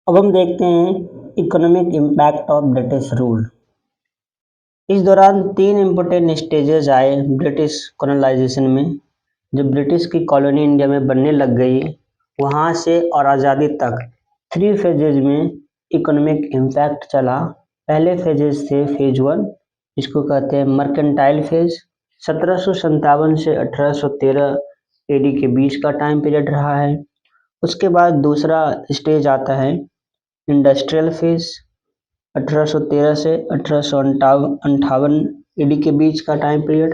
अब हम देखते हैं economic impact of British rule. इस दौरान तीन इम्पोर्टेंट स्टेजेस आए ब्रिटिश कॉलोनाइजेशन में। जब ब्रिटिश की कॉलोनी इंडिया में बनने लग गई, वहाँ से और आज़ादी तक 3 फेजेज में इकोनॉमिक इम्पैक्ट चला। पहले फेजेस थे फेज 1, जिसको कहते हैं मर्केंटाइल फेज। 1757 से 1813 एडी के बीच का टाइम पीरियड रहा है। उसके बाद दूसरा स्टेज आता है इंडस्ट्रियल फेज, 1813 से 1858 एडी के बीच का टाइम पीरियड।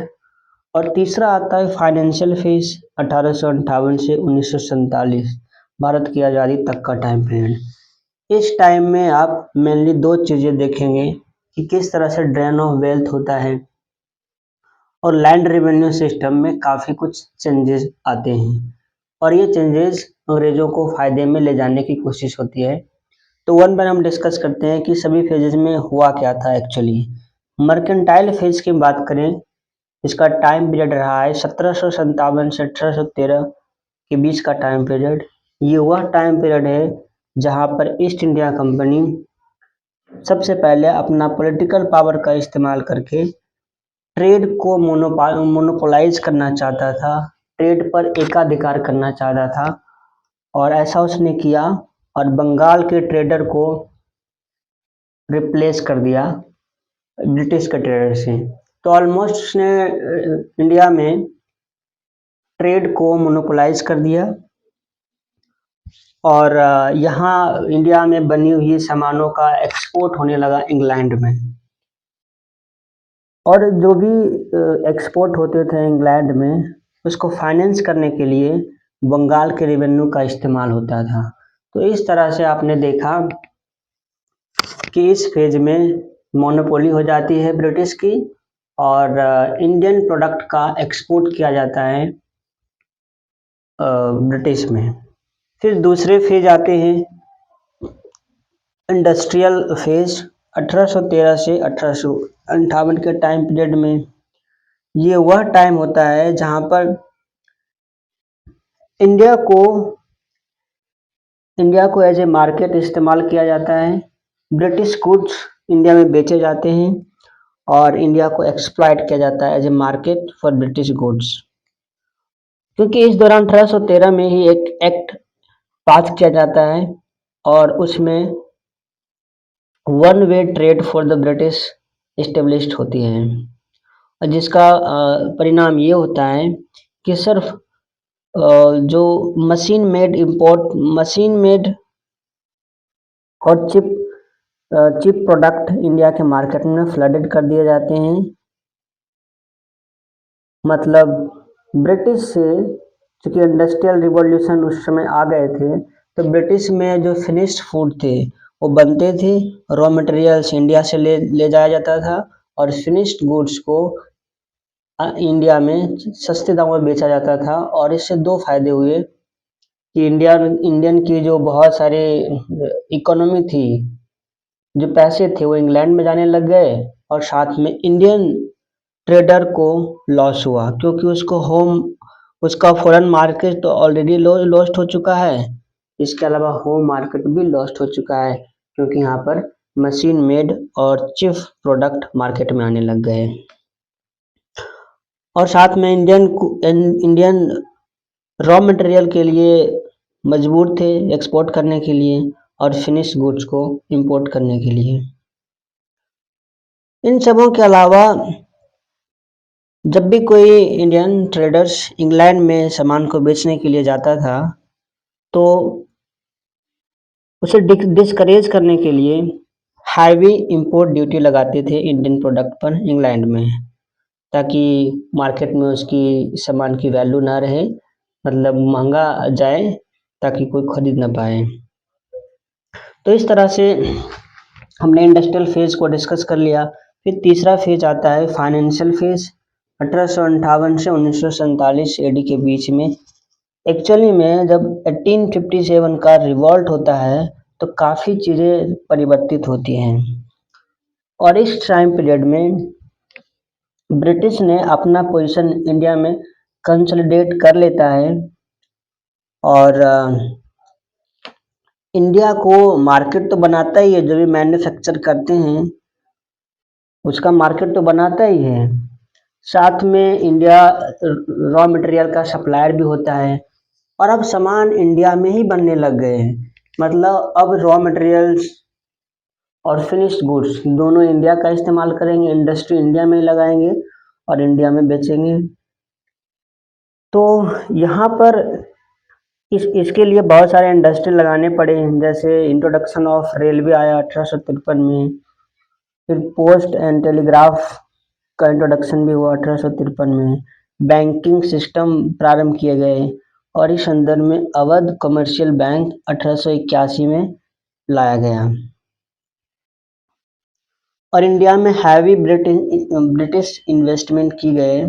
और तीसरा आता है फाइनेंशियल फेज, 1858 से 1947 भारत की आज़ादी तक का टाइम पीरियड। इस टाइम में आप मेनली दो चीज़ें देखेंगे कि किस तरह से ड्रेन ऑफ वेल्थ होता है और लैंड रेवेन्यू सिस्टम में काफ़ी कुछ चेंजेस आते हैं, और ये चेंजेस अंग्रेज़ों को फ़ायदे में ले जाने की कोशिश होती है। तो वन बाय हम डिस्कस करते हैं कि सभी फेजेस में हुआ क्या था एक्चुअली। मर्केंटाइल फेज की बात करें, इसका टाइम पीरियड रहा है 1757 से 1813 के बीच का टाइम पीरियड। ये वह टाइम पीरियड है जहां पर ईस्ट इंडिया कंपनी सबसे पहले अपना पॉलिटिकल पावर का इस्तेमाल करके ट्रेड को मोनोपोलाइज करना चाहता था, ट्रेड पर एकाधिकार करना चाहता था, और ऐसा उसने किया और बंगाल के ट्रेडर को रिप्लेस कर दिया ब्रिटिश के ट्रेडर से। तो ऑलमोस्ट उसने इंडिया में ट्रेड को मोनोपोलाइज कर दिया, और यहाँ इंडिया में बनी हुई सामानों का एक्सपोर्ट होने लगा इंग्लैंड में। और जो भी एक्सपोर्ट होते थे इंग्लैंड में, उसको फाइनेंस करने के लिए बंगाल के रेवेन्यू का इस्तेमाल होता था। तो इस तरह से आपने देखा कि इस फेज में मोनोपोली हो जाती है ब्रिटिश की, और इंडियन प्रोडक्ट का एक्सपोर्ट किया जाता है ब्रिटिश में। फिर दूसरे फेज आते हैं इंडस्ट्रियल फेज, 1813 से 1858 के टाइम पीरियड में। ये वह टाइम होता है जहां पर इंडिया को एज ए मार्केट इस्तेमाल किया जाता है। ब्रिटिश गुड्स इंडिया में बेचे जाते हैं और इंडिया को एक्सप्लॉइट किया जाता है as a market for British goods. क्योंकि इस दौरान 1813 में ही एक एक्ट पास किया जाता है और उसमें one way trade for the British established होती है, और जिसका परिणाम ये होता है कि सिर्फ जो मशीन मेड और चिप प्रोडक्ट इंडिया के मार्केट में फ्लडेड कर दिए जाते हैं। मतलब ब्रिटिश से, चूँकि इंडस्ट्रियल रिवॉल्यूशन उस समय आ गए थे, तो ब्रिटिश में जो फिनिश्ड फूड थे वो बनते थे, रॉ मटेरियल्स इंडिया से ले जाया जाता था, और फिनिश्ड गुड्स को इंडिया में सस्ते दामों में बेचा जाता था। और इससे दो फायदे हुए कि इंडियन की जो बहुत सारी इकोनॉमी थी, जो पैसे थे वो इंग्लैंड में जाने लग गए, और साथ में इंडियन ट्रेडर को लॉस हुआ, क्योंकि उसका फॉरेन मार्केट तो ऑलरेडी लॉस्ट हो चुका है। इसके अलावा होम मार्केट भी लॉस्ट हो चुका है, क्योंकि यहाँ पर मशीन मेड और चीफ प्रोडक्ट मार्केट में आने लग गए, और साथ में इंडियन रॉ मटेरियल के लिए मजबूर थे एक्सपोर्ट करने के लिए और फिनिश गुड्स को इंपोर्ट करने के लिए। इन सबों के अलावा जब भी कोई इंडियन ट्रेडर्स इंग्लैंड में सामान को बेचने के लिए जाता था, तो उसे डिस्करेज करने के लिए हाईवी इंपोर्ट ड्यूटी लगाते थे इंडियन प्रोडक्ट पर इंग्लैंड में, ताकि मार्केट में उसकी सामान की वैल्यू ना रहे, मतलब महंगा जाए ताकि कोई खरीद ना पाए। तो इस तरह से हमने इंडस्ट्रियल फेज को डिस्कस कर लिया। फिर तीसरा फेज आता है फाइनेंशियल फेज, 1858 से 1947 एडी के बीच में। एक्चुअली में जब 1857 का रिवॉल्ट होता है तो काफ़ी चीज़ें परिवर्तित होती हैं, और इस टाइम पीरियड में ब्रिटिश ने अपना पोजीशन इंडिया में कंसोलिडेट कर लेता है, और इंडिया को मार्केट तो बनाता ही है, जो भी मैन्युफैक्चर करते हैं उसका मार्केट तो बनाता ही है। साथ में इंडिया रॉ मटेरियल का सप्लायर भी होता है, और अब सामान इंडिया में ही बनने लग गए हैं। मतलब अब रॉ मटेरियल्स और फिनिश्ड गुड्स दोनों इंडिया का इस्तेमाल करेंगे, इंडस्ट्री इंडिया में ही लगाएंगे और इंडिया में बेचेंगे। तो यहाँ पर इसके लिए बहुत सारे इंडस्ट्री लगाने पड़े, जैसे इंट्रोडक्शन ऑफ रेलवे आया 1853 में, फिर पोस्ट एंड टेलीग्राफ का इंट्रोडक्शन भी हुआ 1853 में, बैंकिंग सिस्टम प्रारंभ किए गए, और इस संदर्भ में अवध कमर्शियल बैंक 1881 में लाया गया। और इंडिया में हैवी ब्रिटिश इन्वेस्टमेंट की गए,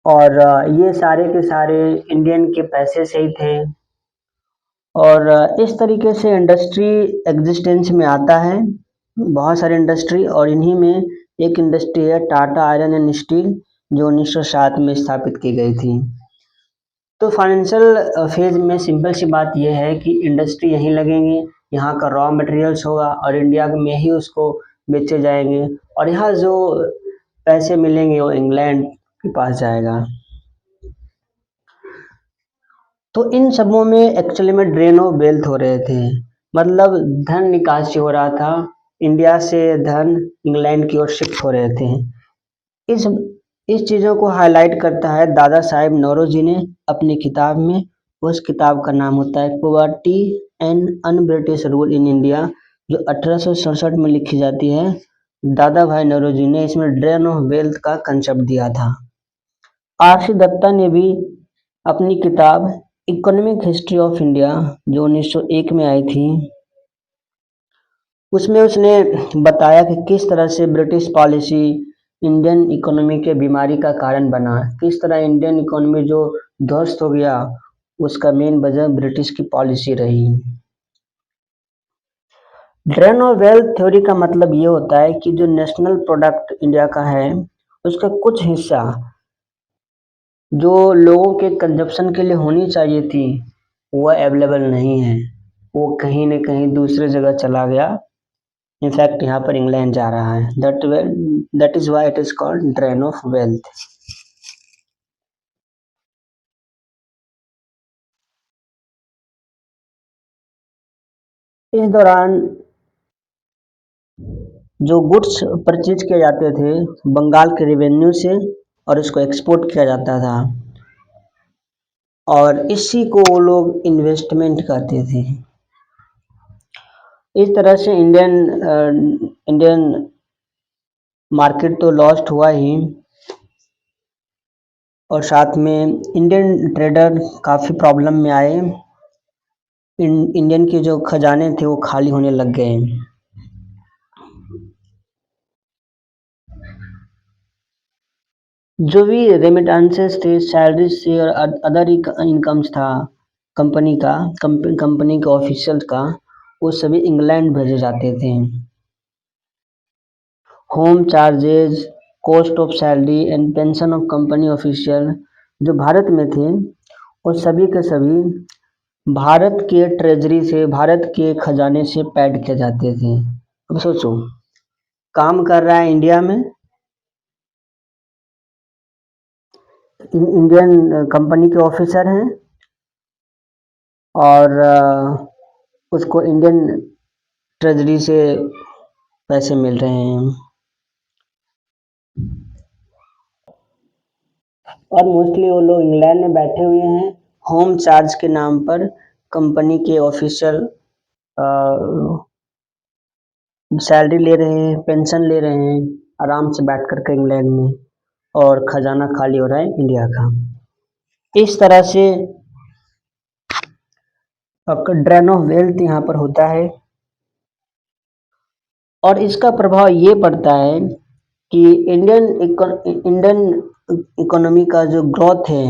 और ये सारे के सारे इंडियन के पैसे से ही थे। और इस तरीके से इंडस्ट्री एग्जिस्टेंस में आता है, बहुत सारे इंडस्ट्री, और इन्हीं में एक इंडस्ट्री है टाटा आयरन एंड स्टील, जो 1907 में स्थापित की गई थी। तो फाइनेंशियल फेज में सिंपल सी बात यह है कि इंडस्ट्री यहीं लगेंगे, यहाँ का रॉ मटेरियल्स होगा और इंडिया में ही उसको बेचे जाएंगे, और यहाँ जो पैसे मिलेंगे वो इंग्लैंड के पास जाएगा। तो इन सबों में एक्चुअली में ड्रेन ऑफ वेल्थ हो रहे थे, मतलब धन निकासी हो रहा था, इंडिया से धन इंग्लैंड की ओर शिफ्ट हो रहे थे। इस इस चीज़ों को हाईलाइट करता है दादा साहेब नौरोजी ने अपनी किताब में। उस किताब का नाम होता है poverty and un British rule in India, जो 1867 में लिखी जाती है। दादा भाई नौरोजी ने इसमें ड्रेन ऑफ वेल्थ का कंसेप्ट दिया था। आर.सी. दत्ता ने भी अपनी किताब इकोनॉमिक हिस्ट्री ऑफ इंडिया, जो 1901 में आई थी, उसमें उसने बताया कि किस तरह से ब्रिटिश पॉलिसी इंडियन इकोनॉमी के बीमारी का कारण बना, किस तरह इंडियन इकोनॉमी जो ध्वस्त हो गया उसका मेन वजह ब्रिटिश की पॉलिसी रही। ड्रेन ऑफ वेल्थ थ्योरी का मतलब ये होता है कि जो नेशनल प्रोडक्ट इंडिया का है उसका कुछ हिस्सा जो लोगों के कंजप्शन के लिए होनी चाहिए थी वो अवेलेबल नहीं है, वो कहीं न कहीं दूसरे जगह चला गया। इनफैक्ट यहाँ पर इंग्लैंड जा रहा है। That is why it is called drain of wealth. इस दौरान जो गुड्स परचेज किए जाते थे बंगाल के रेवेन्यू से, और उसको एक्सपोर्ट किया जाता था, और इसी को वो लोग इन्वेस्टमेंट कहते थे। इस तरह से इंडियन मार्केट तो लॉस्ट हुआ ही, और साथ में इंडियन ट्रेडर काफ़ी प्रॉब्लम में आए। इंडियन के जो खजाने थे वो खाली होने लग गए। जो भी रेमिटेंसेस थे, सैलरीज से और अदर इनकम्स था कंपनी का, कंपनी के ऑफिशियल का, वो सभी इंग्लैंड भेजे जाते थे। Home charges, cost of salary and pension of company official जो भारत में थे वो सभी के सभी भारत के ट्रेजरी से, भारत के खजाने से पेड किए जाते थे। अब सोचो, काम कर रहा है इंडिया में, इंडियन कंपनी के ऑफिसर हैं, और उसको इंडियन ट्रेजरी से पैसे मिल रहे हैं। और मोस्टली वो लोग इंग्लैंड में बैठे हुए हैं, होम चार्ज के नाम पर कंपनी के ऑफिशियल सैलरी ले रहे हैं, पेंशन ले रहे हैं, आराम से बैठ कर के इंग्लैंड में, और खजाना खाली हो रहा है इंडिया का। इस तरह से आपका ड्रेन ऑफ वेल्थ यहाँ पर होता है, और इसका प्रभाव ये पड़ता है कि इंडियन इकोनॉमी का जो ग्रोथ है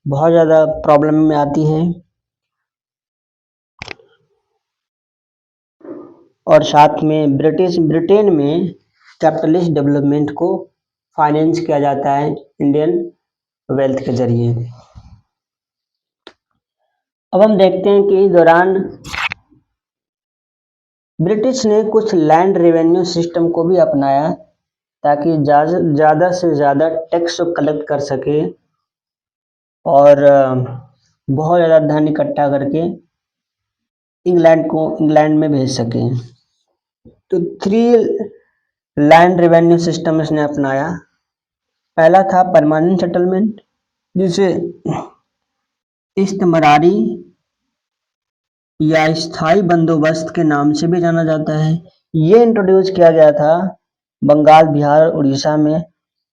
बहुत ज़्यादा प्रॉब्लम में आती है, और साथ में ब्रिटेन में कैपिटलिस्ट डेवलपमेंट को फाइनेंस किया जाता है इंडियन वेल्थ के जरिए। अब हम देखते हैं कि इस दौरान ब्रिटिश ने कुछ लैंड रेवेन्यू सिस्टम को भी अपनाया ताकि ज़्यादा से ज़्यादा टैक्स को कलेक्ट कर सके और बहुत ज़्यादा धन इकट्ठा करके इंग्लैंड में भेज सके। तो 3 लैंड रेवेन्यू सिस्टम इसने अपनाया। पहला था परमानेंट सेटलमेंट, जिसे इस्तिमरारी या स्थायी बंदोबस्त के नाम से भी जाना जाता है। ये इंट्रोड्यूस किया गया था बंगाल, बिहार और उड़ीसा में,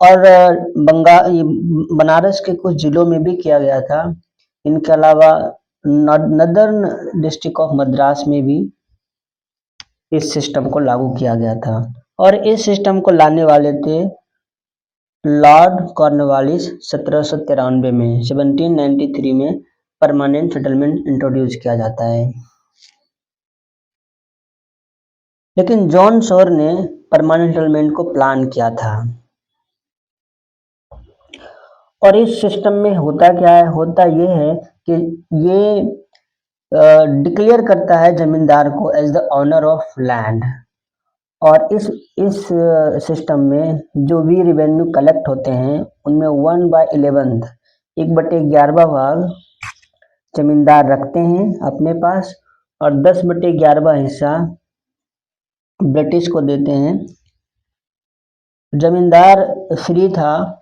और बनारस के कुछ जिलों में भी किया गया था। इनके अलावा नदर्न डिस्ट्रिक्ट ऑफ मद्रास में भी इस सिस्टम को लागू किया गया था, और इस सिस्टम को लाने वाले थे लॉर्ड कॉर्नवालिस 1793 में। 1793 में परमानेंट सेटलमेंट इंट्रोड्यूस किया जाता है। लेकिन जॉन शोर ने परमानेंट सेटलमेंट को प्लान किया था। और इस सिस्टम में होता क्या है, होता ये है कि ये डिक्लेयर करता है जमींदार को as the owner of land, और इस सिस्टम में जो भी रेवेन्यू कलेक्ट होते हैं उनमें 1/11 1/11वां भाग जमींदार रखते हैं अपने पास, और 10/11वां हिस्सा ब्रिटिश को देते हैं। जमींदार फ्री था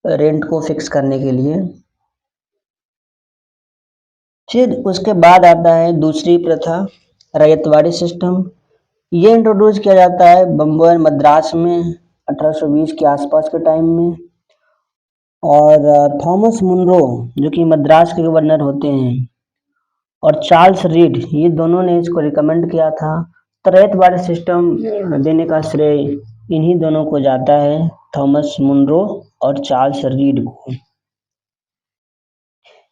रेंट को फिक्स करने के लिए। फिर उसके बाद आता है दूसरी प्रथा, रैयतवाड़ी सिस्टम। ये इंट्रोड्यूस किया जाता है बम्बई और मद्रास में 1820 के आसपास के टाइम में। और थॉमस मुनरो जो कि मद्रास के गवर्नर होते हैं, और चार्ल्स रीड, ये दोनों ने इसको रिकमेंड किया था। तो रैयतवाड़ी सिस्टम देने का श्रेय इन्हीं दोनों को जाता है, थॉमस मुनरो और चार्ल्स रीड को।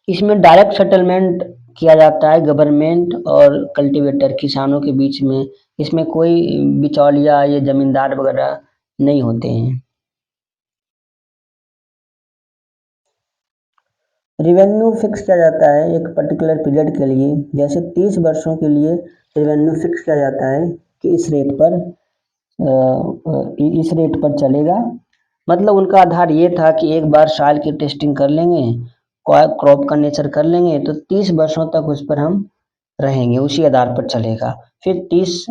इसमें डायरेक्ट सेटलमेंट किया जाता है गवर्नमेंट और कल्टीवेटर किसानों के बीच में। इसमें कोई बिचौलिया या जमींदार वगैरह नहीं होते हैं। रिवेन्यू फिक्स किया जाता है एक पर्टिकुलर पीरियड के लिए, जैसे 30 वर्षों के लिए रिवेन्यू फिक्स किया जाता है कि इस रेट पर चलेगा। मतलब उनका आधार ये था कि एक बार साल की टेस्टिंग कर लेंगे, क्रॉप का नेचर कर लेंगे, तो 30 वर्षों तक उस पर हम रहेंगे, उसी आधार पर चलेगा। फिर 30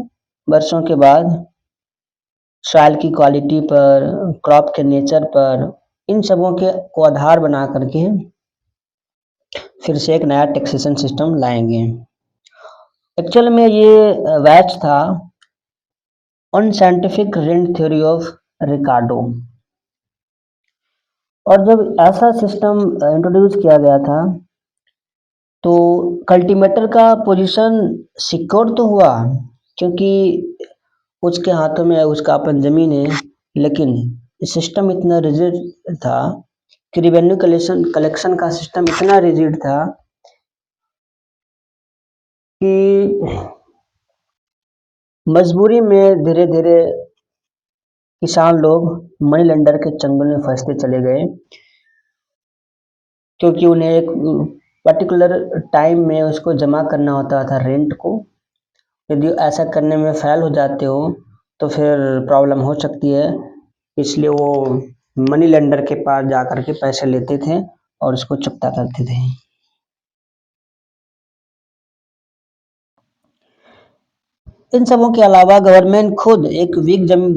वर्षों के बाद सॉइल की क्वालिटी पर, क्रॉप के नेचर पर, इन सबों के को आधार बना करके फिर से एक नया टैक्सेशन सिस्टम लाएंगे। एक्चुअल में ये बैच था on scientific rent theory of Ricardo. और जब ऐसा सिस्टम इंट्रोड्यूस किया गया था तो कल्टीवेटर का पोजीशन सिक्योर तो हुआ, क्योंकि उसके हाथों में उसका अपन ज़मीन है, लेकिन सिस्टम इतना रिजिड था कि रेवेन्यू कलेक्शन का सिस्टम इतना रिजिड था कि मजबूरी में धीरे धीरे किसान लोग मनी लेंडर के चंगुल में फंसते चले गए, क्योंकि उन्हें एक पर्टिकुलर टाइम में उसको जमा करना होता था रेंट को। यदि ऐसा करने में फेल हो जाते हो तो फिर प्रॉब्लम हो सकती है, इसलिए वो मनी लेंडर के पास जा कर के पैसे लेते थे और उसको चुकता करते थे। इन सबों के अलावा गवर्नमेंट खुद एक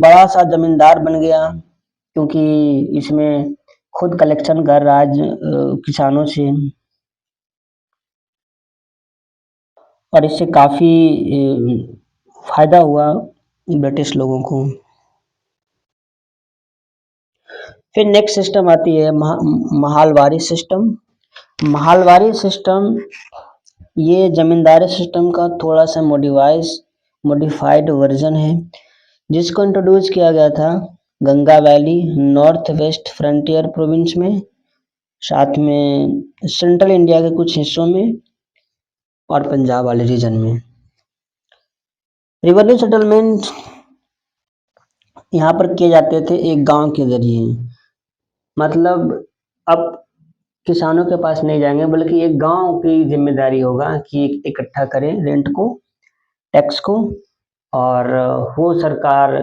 बड़ा सा जमींदार बन गया, क्योंकि इसमें खुद कलेक्शन कर रहा है किसानों से, और इससे काफ़ी फायदा हुआ ब्रिटिश लोगों को। फिर नेक्स्ट सिस्टम आती है महालवारी सिस्टम। महालवारी सिस्टम ये जमींदारी सिस्टम का थोड़ा सा मॉडिफाइड वर्जन है, जिसको इंट्रोड्यूस किया गया था Ganga valley north west frontier province में, साथ में सेंट्रल इंडिया के कुछ हिस्सों में और पंजाब वाले रीजन में। रिवेन्यू सेटलमेंट यहाँ पर किए जाते थे एक गांव के जरिए। मतलब अब किसानों के पास नहीं जाएंगे, बल्कि एक गांव की जिम्मेदारी होगा कि इकट्ठा करें रेंट को, टैक्स को, और वो सरकार,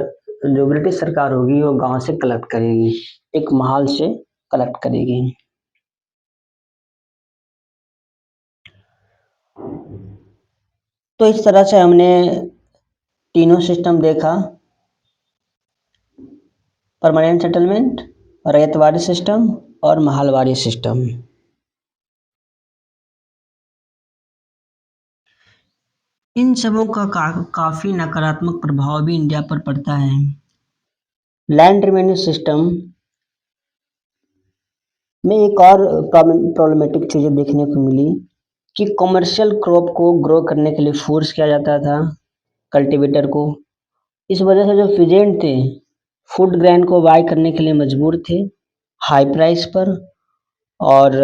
जो ब्रिटिश सरकार होगी, वो गांव से कलेक्ट करेगी, एक महाल से कलेक्ट करेगी। तो इस तरह से हमने तीनों सिस्टम देखा, परमानेंट सेटलमेंट, रैयतवाड़ी सिस्टम और महलवाड़ी सिस्टम। इन सबों का काफी नकारात्मक प्रभाव भी इंडिया पर पड़ता है। लैंड रेवेन्यू सिस्टम में एक और प्रॉब्लमेटिक चीजें देखने को मिली कि कमर्शियल क्रॉप को ग्रो करने के लिए फोर्स किया जाता था कल्टीवेटर को। इस वजह से जो फिजेंट थे फूड ग्रेन को बाय करने के लिए मजबूर थे हाई प्राइस पर, और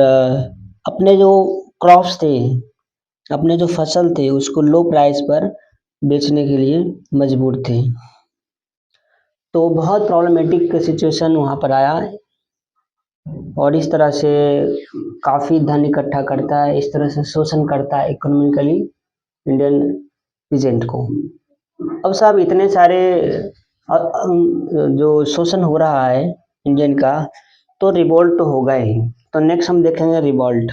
अपने जो क्रॉप्स थे, अपने जो फसल थे, उसको लो प्राइस पर बेचने के लिए मजबूर थे। तो बहुत प्रॉब्लमेटिक सिचुएशन वहाँ पर आया, और इस तरह से काफ़ी धन इकट्ठा करता है, इस तरह से शोषण करता है इकोनॉमिकली इंडियन पीजेंट को। अब साहब इतने सारे जो शोषण हो रहा है इंडियन का, तो रिवोल्ट तो होगा ही। तो नेक्स्ट हम देखेंगे रिवोल्ट।